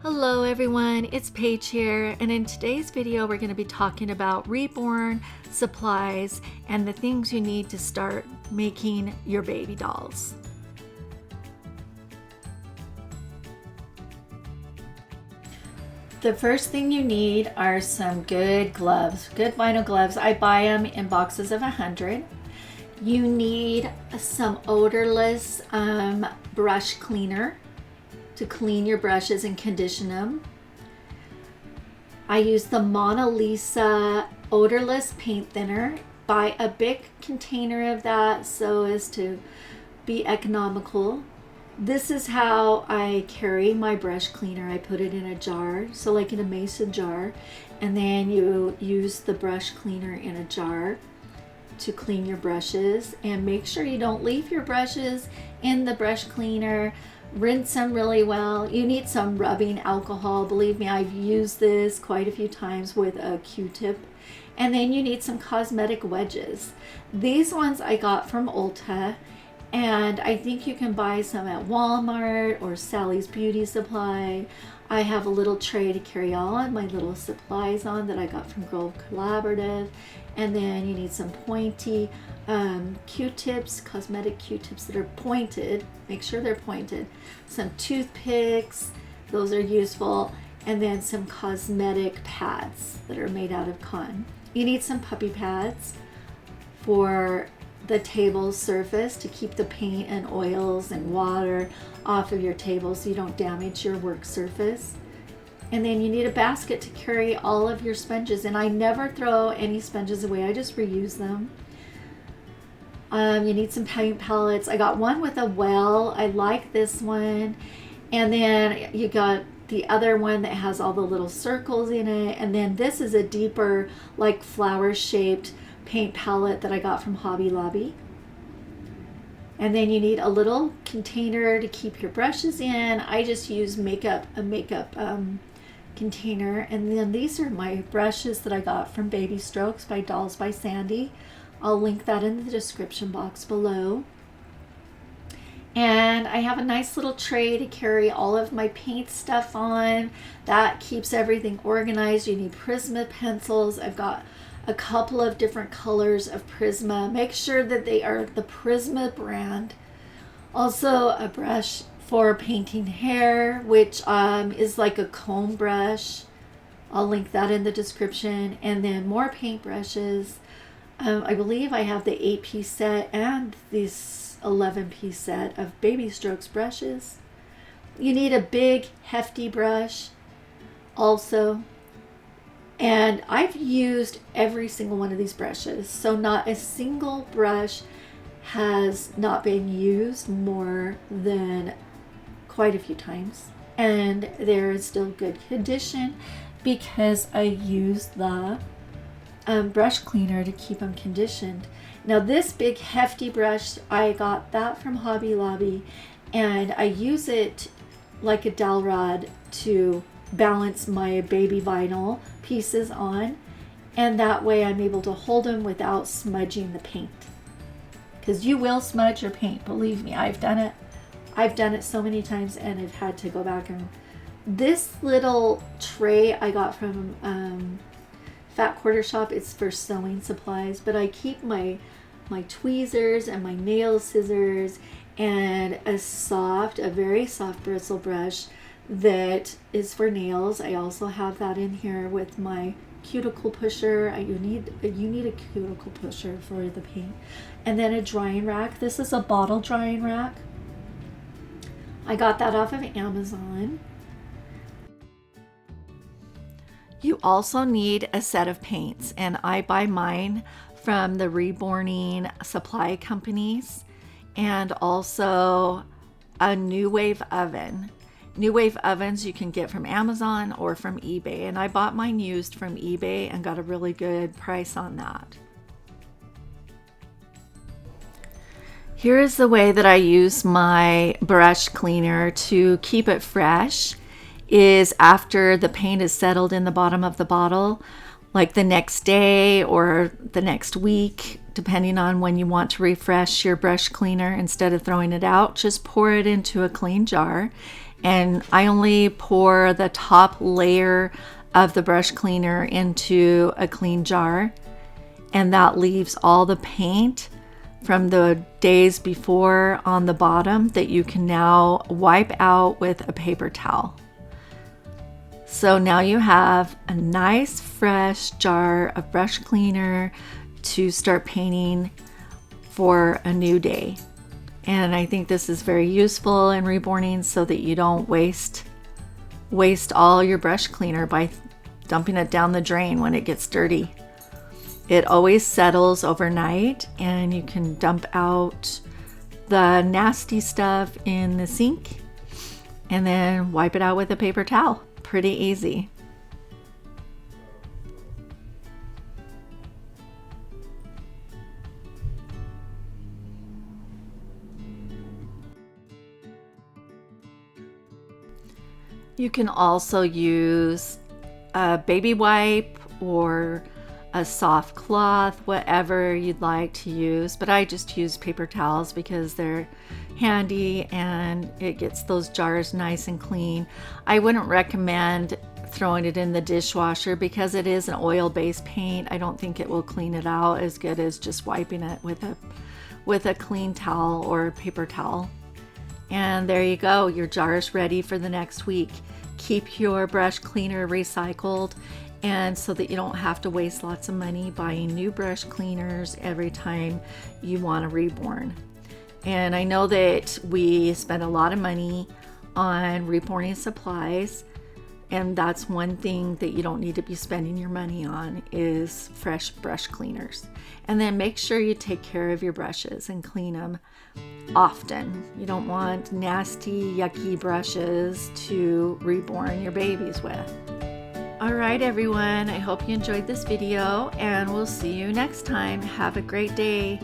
Hello everyone, it's Paige here, and in today's video we're going to be talking about Reborn supplies and the things you need to start making your baby dolls. The first thing you need are some good gloves, good vinyl gloves. I buy them in boxes of 100. You need some odorless brush cleaner to clean your brushes and condition them. I use the Mona Lisa odorless paint thinner. Buy a big container of that so as to be economical. This is how I carry my brush cleaner. I put it in a jar, so like in a mason jar, and then you use the brush cleaner in a jar to clean your brushes. And make sure you don't leave your brushes in the brush cleaner. Rinse them really well. You need some rubbing alcohol. Believe me, I've used this quite a few times with a Q-tip. And then you need some cosmetic wedges. These ones I got from Ulta, and I think you can buy some at Walmart or Sally's Beauty Supply. I have a little tray to carry all of my little supplies on that I got from Grove Collaborative. And then you need some pointy Q-tips, cosmetic Q-tips that are pointed. Make sure they're pointed. Some toothpicks, those are useful. And then some cosmetic pads that are made out of cotton. You need some puppy pads for the table surface to keep the paint and oils and water off of your table so you don't damage your work surface. And then you need a basket to carry all of your sponges, and I never throw any sponges away, I just reuse them. You need some paint palettes. I got one with a well. I like this one. And then you got the other one that has all the little circles in it. And then this is a deeper, like flower shaped paint palette that I got from Hobby Lobby. And then you need a little container to keep your brushes in. I just use a makeup container. And then these are my brushes that I got from Baby Strokes by Dolls by Sandy. I'll link that in the description box below. And I have a nice little tray to carry all of my paint stuff on. That keeps everything organized. You need Prisma pencils. I've got a couple of different colors of Prisma. Make sure that they are the Prisma brand. Also a brush for painting hair, which is like a comb brush. I'll link that in the description. And then more paint brushes. I believe I have the 8-piece set and this 11-piece set of Baby Strokes brushes. You need a big hefty brush also. And I've used every single one of these brushes, so not a single brush has not been used more than quite a few times. And they're in still good condition because I used the brush cleaner to keep them conditioned. Now this big hefty brush, I got that from Hobby Lobby, and I use it like a dowel rod to balance my baby vinyl pieces on, and that way I'm able to hold them without smudging the paint, because you will smudge your paint, believe me. I've done it so many times, and I've had to go back. And this little tray I got from Fat Quarter Shop. It's for sewing supplies, but I keep my tweezers and my nail scissors and a very soft bristle brush that is for nails. I also have that in here with my cuticle pusher. You need a cuticle pusher for the paint. And then a drying rack. This is a bottle drying rack. I got that off of Amazon. You also need a set of paints, and I buy mine from the Reborning supply companies, and also a Nuwave Oven. Nuwave ovens you can get from Amazon or from eBay, and I bought mine used from eBay and got a really good price on that. Here is the way that I use my brush cleaner to keep it fresh. Is after the paint is settled in the bottom of the bottle, like the next day or the next week, depending on when you want to refresh your brush cleaner, instead of throwing it out, just pour it into a clean jar and I only pour the top layer of the brush cleaner into a clean jar, and that leaves all the paint from the days before on the bottom that you can now wipe out with a paper towel. So now you have a nice fresh jar of brush cleaner to start painting for a new day. And I think this is very useful in reborning so that you don't waste all your brush cleaner by dumping it down the drain when it gets dirty. It always settles overnight, and you can dump out the nasty stuff in the sink and then wipe it out with a paper towel. Pretty easy. You can also use a baby wipe or a soft cloth, whatever you'd like to use, but I just use paper towels because they're handy and it gets those jars nice and clean. I wouldn't recommend throwing it in the dishwasher because it is an oil-based paint. I don't think it will clean it out as good as just wiping it with a clean towel or paper towel. And there you go, your jar is ready for the next week. Keep your brush cleaner recycled, and so that you don't have to waste lots of money buying new brush cleaners every time you want to reborn. And I know that we spend a lot of money on reborning supplies, and that's one thing that you don't need to be spending your money on is fresh brush cleaners. And then make sure you take care of your brushes and clean them often. You don't want nasty, yucky brushes to reborn your babies with. All right, everyone, I hope you enjoyed this video, and we'll see you next time. Have a great day.